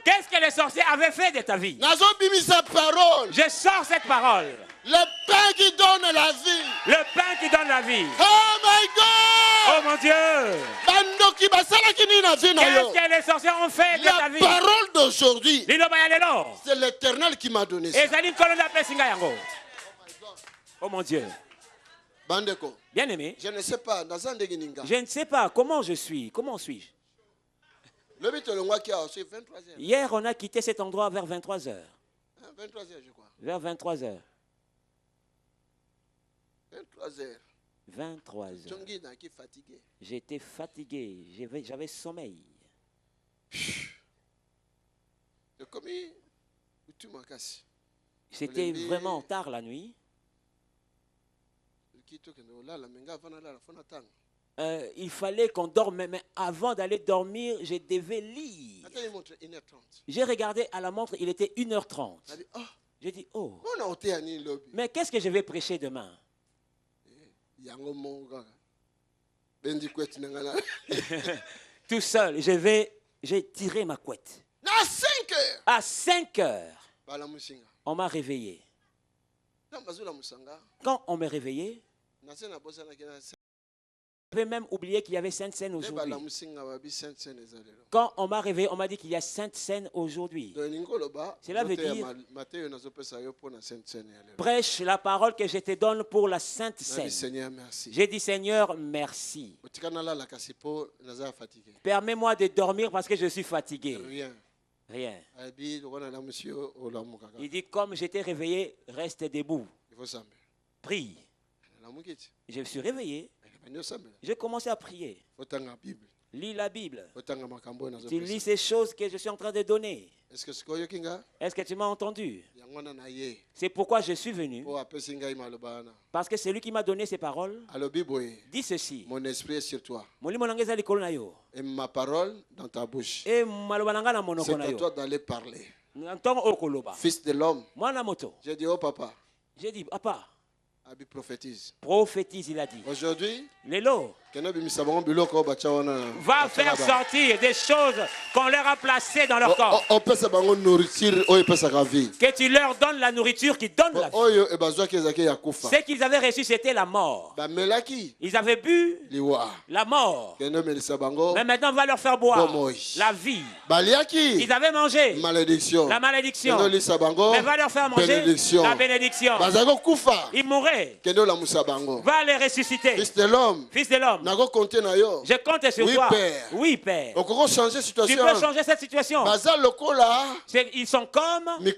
Qu'est-ce que les sorciers avaient fait de ta vie? Parole. Je sors cette parole. Le pain qui donne la vie. Le pain qui donne la vie. Oh my God. Oh mon Dieu. Qu'est-ce que les sorciers ont fait de ta La vie? parole d'aujourd'hui, C'est c'est l'Éternel qui m'a donné ça. Oh mon Dieu. Bandeko, Bien aimé. je ne sais pas. Je ne sais pas comment je suis. Comment suis-je? Hier, on a quitté cet endroit vers 23h. 23h, je crois. Vers 23h. 23h. 23h. J'étais fatigué. J'avais sommeil. C'était vraiment tard la nuit. Il fallait qu'on dorme, mais avant d'aller dormir, je devais lire. J'ai regardé à la montre, il était 1h30. J'ai dit, oh, mais qu'est-ce que je vais prêcher demain? Tout seul, j'ai tiré ma couette. À 5 heures, on m'a réveillé. Quand on m'a réveillé, j'avais même oublié qu'il y avait Sainte Seine aujourd'hui. Quand on m'a réveillé, on m'a dit qu'il y a Sainte Seine aujourd'hui. Cela veut dire, prêche la parole que je te donne pour la Sainte Seine. J'ai dit, Seigneur, merci. Permets-moi de dormir parce que je suis fatigué. Rien. Il dit, comme j'étais réveillé, reste debout. Prie. Je me suis réveillé. J'ai commencé à prier. Lis la Bible. Tu lis ces choses que je suis en train de donner. Est-ce que tu m'as entendu? C'est pourquoi je suis venu. Parce que c'est lui qui m'a donné ces paroles. Dis ceci. Mon esprit est sur toi. Et ma parole dans ta bouche. C'est à toi d'aller parler. Fils de l'homme. J'ai dit, oh papa. J'ai dit, papa. Prophétise. Prophétise, il a dit. Aujourd'hui, Lélo va faire sortir des choses qu'on leur a placées dans leur corps. Que tu leur donnes la nourriture qui donne la vie. Ce qu'ils avaient reçu, c'était la mort. Ils avaient bu la mort. Mais maintenant, on va leur faire boire la vie. Ils avaient mangé la malédiction. Mais on va leur faire manger la bénédiction. Ils mourraient. Va les ressusciter. Fils de l'homme. Fils de l'homme. Je compte sur toi. Père. Oui, Père. Tu peux changer cette situation. Ils sont comme des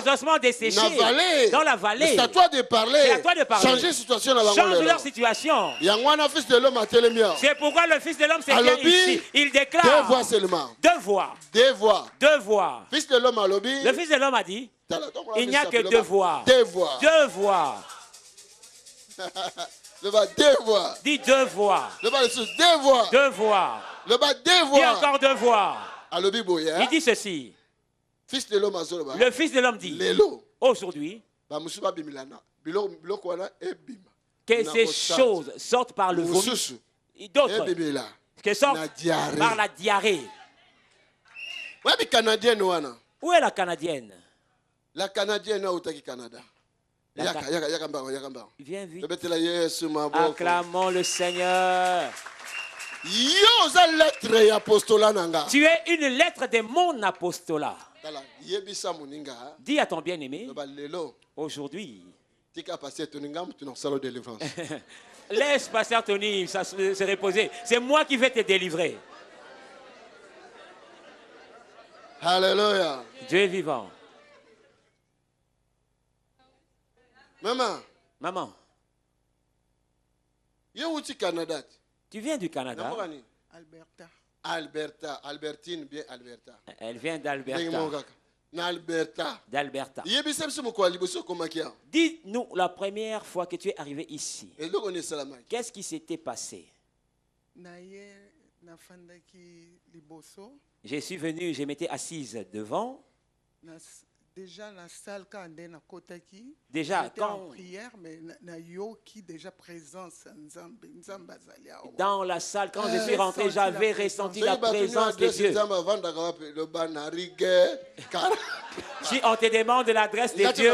ossements desséchés dans la vallée. C'est à toi de parler. Changer situation. Change leur situation. C'est pourquoi le Fils de l'homme s'est bien ici. Il déclare deux voix seulement. Deux voix. Fils de l'homme le Fils de l'homme a dit, il n'y a que deux voix. Deux voix. Deux voix. Le bas deux voix. Dis deux voix. Le bas dessus deux voix. Deux voix. Le bas deux voix. Dis encore deux voix. Il dit ceci. Fils de l'homme le Fils de l'homme dit. Aujourd'hui. Que ces choses sortent par le vomi. Et d'autres que sortent par la diarrhée. Où est la Canadienne? La Canadienne au Canada. Viens vite. Acclamons le Seigneur. Tu es une lettre de mon apostolat. Dis à ton bien-aimé, aujourd'hui, laisse pasteur Tony se reposer. C'est moi qui vais te délivrer. Alléluia. Dieu est vivant. Maman. Tu viens du Canada? Albertine, bien Alberta. Elle vient d'Alberta. D'Alberta. Dis-nous la première fois que tu es arrivé ici. Qu'est-ce qui s'était passé? Je suis venu, je m'étais assise devant. Déjà, quand prière, mais déjà présence dans la salle, quand je suis rentré, j'avais ressenti la présence de Dieu. Si on te demande l'adresse de Dieu,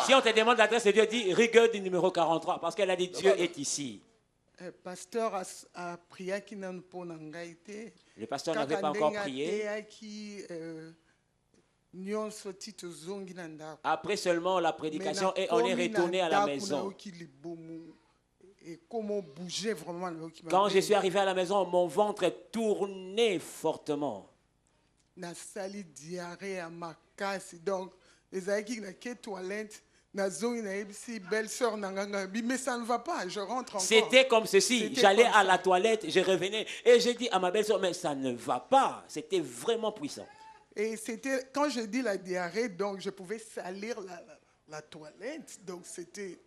si on te demande l'adresse de Dieu, dis rigueur du numéro 43, parce qu'elle a dit Dieu est ici. Pasteur a prié qui n'a pas le pasteur n'avait pas encore prié. Après seulement la prédication et on est retourné à la maison. Quand je suis arrivé à la maison, mon ventre tournait fortement. Donc, les toilettes. Mais ça ne va pas, je rentre encore. C'était comme ceci, j'allais à la toilette, je revenais et j'ai dit à ma belle-sœur, mais ça ne va pas, c'était vraiment puissant. Et c'était, quand je dis la diarrhée, donc je pouvais salir la toilette, donc c'était...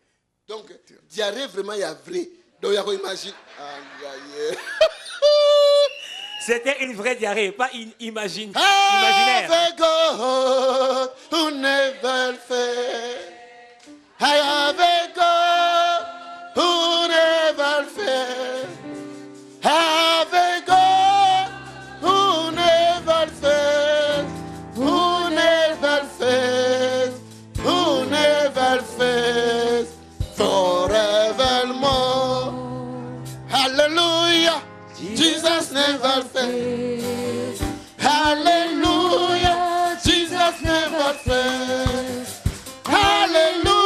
Donc, diarrhée vraiment, il y a vrai, donc il y a imagine. C'était une vraie diarrhée, pas une imaginaire. I have a God who never fails. I have a God who never fails, who never fails, who never fails, forevermore. Hallelujah, Jesus never fails. Hallelujah, Jesus never fails. Hallelujah.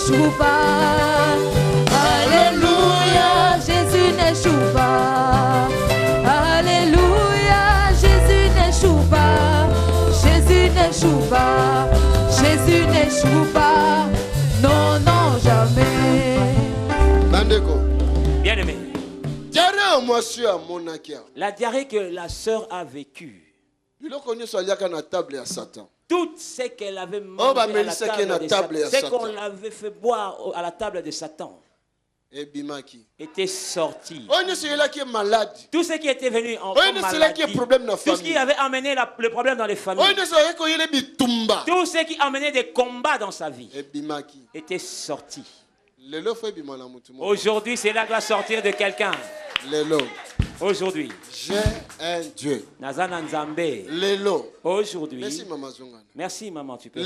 n'échoue pas. Alléluia, Jésus n'échoue pas. Alléluia, Jésus n'échoue pas. Jésus n'échoue pas. Jésus n'échoue pas. Non, non, jamais. Bien-aimé, la diarrhée que la sœur a vécue, tout ce qu'elle avait mangé à la table de Satan, ce qu'on l'avait fait boire à la table de Satan, était sorti. Tout ce qui était venu en maladie, tout ce qui avait amené le problème dans les familles, tout ce qui amenait des combats dans sa vie, était sorti. Aujourd'hui, cela doit sortir de quelqu'un. Aujourd'hui, j'ai un Dieu. Aujourd'hui, merci maman, tu peux.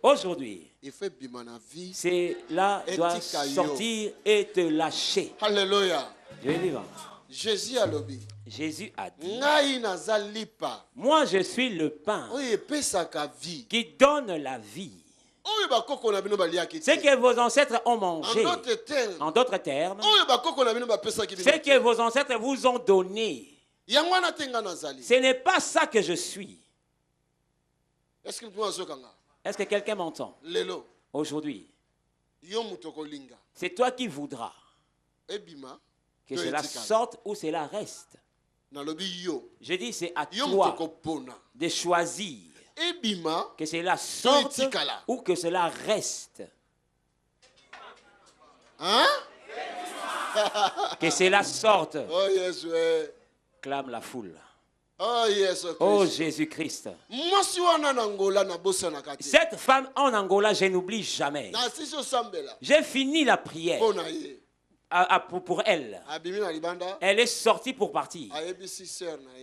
Aujourd'hui, cela doit sortir et te lâcher. Alléluia. Dieu est vivant. Jésus a dit, moi je suis le pain qui donne la vie. Ce que vos ancêtres ont mangé, en d'autres termes, ce que vos ancêtres vous ont donné, ce n'est pas ça que je suis. Est-ce que quelqu'un m'entend? Aujourd'hui, c'est toi qui voudras que cela sorte ou cela reste. Je dis, c'est à toi de choisir que cela sorte ou que cela reste. Hein? Que cela sorte. Oh, yes, ouais. Clame la foule. Oh, yes, oh Jésus-Christ. Cette femme en Angola, je n'oublie jamais. J'ai fini la prière pour elle. Elle est sortie pour partir.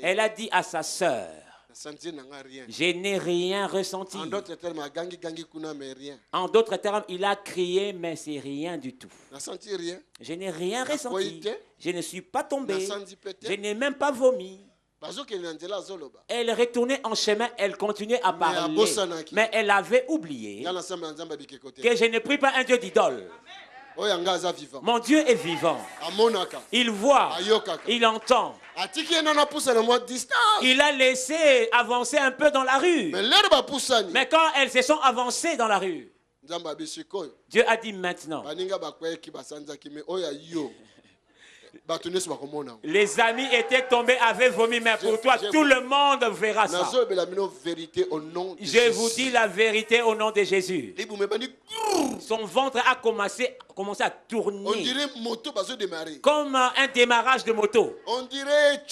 Elle a dit à sa sœur, je n'ai rien ressenti. En d'autres termes, il a crié, mais c'est rien du tout. Je n'ai rien ressenti. Je ne suis pas tombé. Je n'ai même pas vomi. Elle retournait en chemin, elle continuait à parler. Mais elle avait oublié que je ne prie pas un Dieu d'idole. Mon Dieu est vivant. Il voit, il entend. Il a laissé avancer un peu dans la rue. Mais quand elles se sont avancées dans la rue, Dieu a dit maintenant. Les amis étaient tombés, avaient vomi, mais pour toi, tout le monde verra ça. Je vous dis la vérité au nom de Jésus. Son ventre a commencé à tourner. Comme un démarrage de moto. On dirait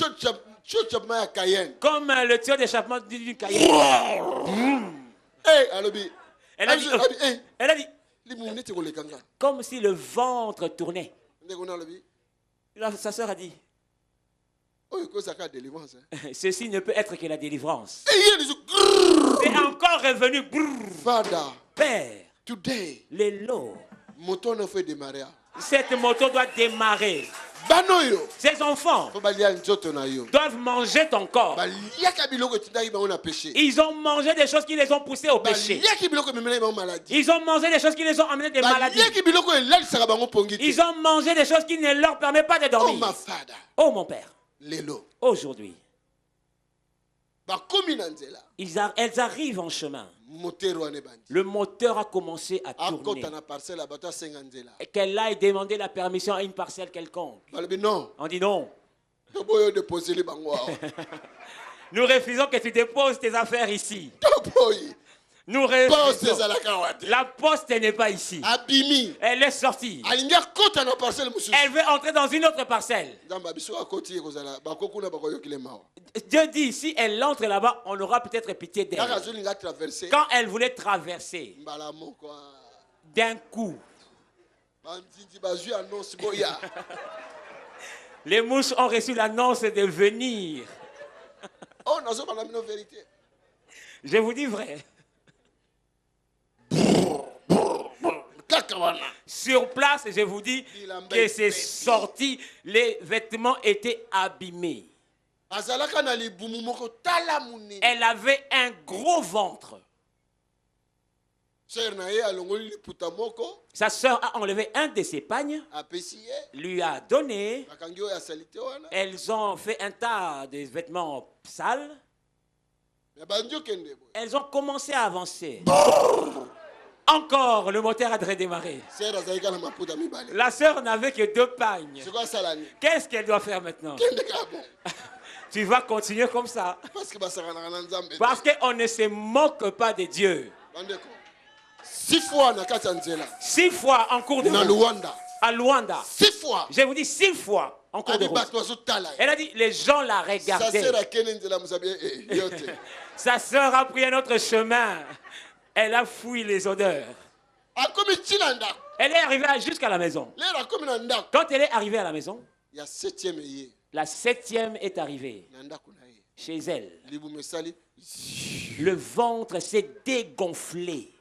comme le tuyau d'échappement d'une Cayenne. Elle a dit, comme si le ventre tournait. Sa sœur a dit, ceci ne peut être que la délivrance. C'est encore revenu. Père, cette moto doit démarrer. Ces enfants doivent manger ton corps. Ils ont mangé des choses qui les ont poussés au péché. Ils ont mangé des choses qui les ont amenés des maladies. Ils ont mangé des choses qui ne leur permettent pas de dormir. Oh mon Père, aujourd'hui, elles arrivent en chemin. Le moteur a commencé à tourner. Et qu'elle aille demander la permission à une parcelle quelconque. On dit non. Nous refusons que tu déposes tes affaires ici. Nous refusons. La poste n'est pas ici. Elle est sortie. Elle veut entrer dans une autre parcelle. Dieu dit, si elle entre là-bas, on aura peut-être pitié d'elle. Quand elle voulait traverser, d'un coup, les mouches ont reçu l'annonce de venir. Je vous dis vrai. Sur place, je vous dis que c'est sorti, les vêtements étaient abîmés. Elle avait un gros ventre. Sa sœur a enlevé un de ses pagnes, lui a donné. Elles ont fait un tas de vêtements sales. Elles ont commencé à avancer. Encore, le moteur a redémarré. La sœur n'avait que 2 pagnes. Qu'est-ce qu'elle doit faire maintenant? Tu vas continuer comme ça. Parce qu'on ne se moque pas de Dieu. 6 fois en cours de route. À Luanda. 6 fois. Je vous dis 6 fois en cours de route. Elle a dit, les gens la regardaient. Sa sœur a pris un autre chemin. Elle a fouillé les odeurs. Elle est arrivée jusqu'à la maison. Quand elle est arrivée à la maison, la 7e est arrivée chez elle. Le ventre s'est dégonflé.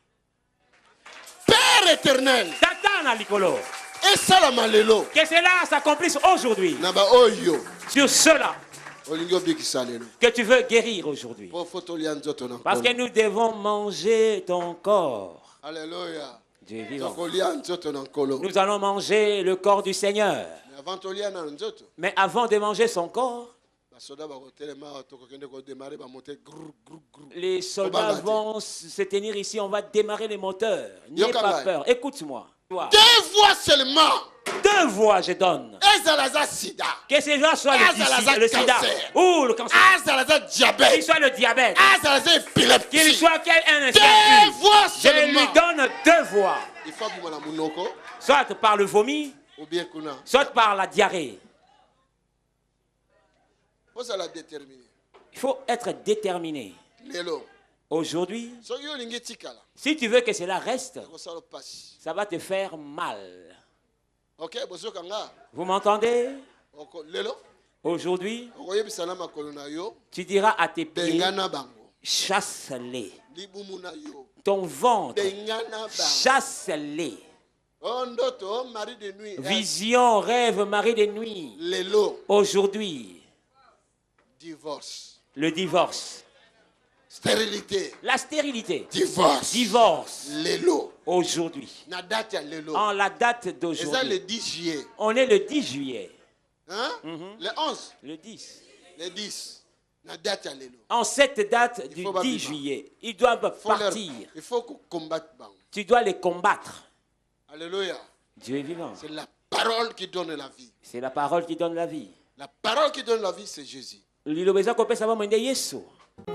Père éternel, que cela s'accomplisse aujourd'hui sur cela que tu veux guérir aujourd'hui. Parce que nous devons manger ton corps. Alléluia. Dieu est vivant. Nous allons manger le corps du Seigneur. Mais avant de manger son corps, les soldats vont se tenir ici, on va démarrer les moteurs. N'aie pas peur, écoute-moi. 2 voix seulement. 2 voix je donne. Que ce soit le sida ou le cancer. Qu'il soit le diabète. Qu'il soit un infarctus. Je lui donne 2 voix. Soit par le vomi, soit par la diarrhée. Il faut être déterminé. Aujourd'hui, si tu veux que cela reste, ça va te faire mal. Vous m'entendez? Aujourd'hui, tu diras à tes pieds, chasse-les. Ton ventre, chasse-les. Vision, rêve, mari de nuit. Aujourd'hui, le divorce. Stérilité. La stérilité. Divorce. Aujourd'hui. En la date d'aujourd'hui. On est le 10 juillet. Hein? Le 11. Le 10. Le 10. En cette date du 10 juillet, ils doivent partir. Il faut combattre. Tu dois les combattre. Alléluia. Dieu est vivant. C'est la parole qui donne la vie. C'est la parole qui donne la vie. La parole qui donne la vie, c'est Jésus.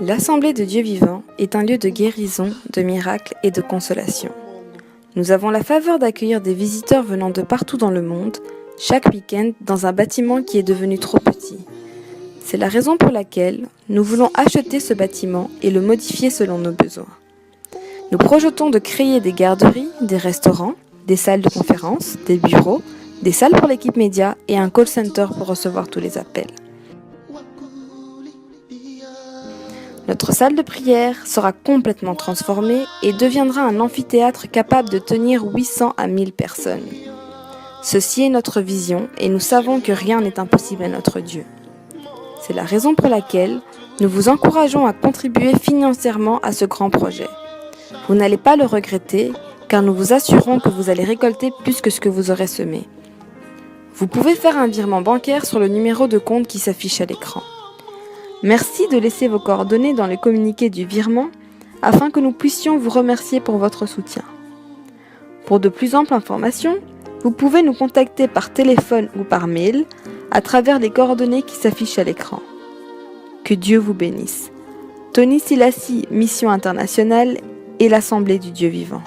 L'Assemblée de Dieu vivant est un lieu de guérison, de miracles et de consolation. Nous avons la faveur d'accueillir des visiteurs venant de partout dans le monde, chaque week-end dans un bâtiment qui est devenu trop petit. C'est la raison pour laquelle nous voulons acheter ce bâtiment et le modifier selon nos besoins. Nous projetons de créer des garderies, des restaurants, des salles de conférence, des bureaux, des salles pour l'équipe média et un call center pour recevoir tous les appels. Notre salle de prière sera complètement transformée et deviendra un amphithéâtre capable de tenir 800 à 1000 personnes. Ceci est notre vision et nous savons que rien n'est impossible à notre Dieu. C'est la raison pour laquelle nous vous encourageons à contribuer financièrement à ce grand projet. Vous n'allez pas le regretter car nous vous assurons que vous allez récolter plus que ce que vous aurez semé. Vous pouvez faire un virement bancaire sur le numéro de compte qui s'affiche à l'écran. Merci de laisser vos coordonnées dans le communiqué du virement afin que nous puissions vous remercier pour votre soutien. Pour de plus amples informations, vous pouvez nous contacter par téléphone ou par mail à travers les coordonnées qui s'affichent à l'écran. Que Dieu vous bénisse. Tony Silassi, Mission Internationale et l'Assemblée du Dieu Vivant.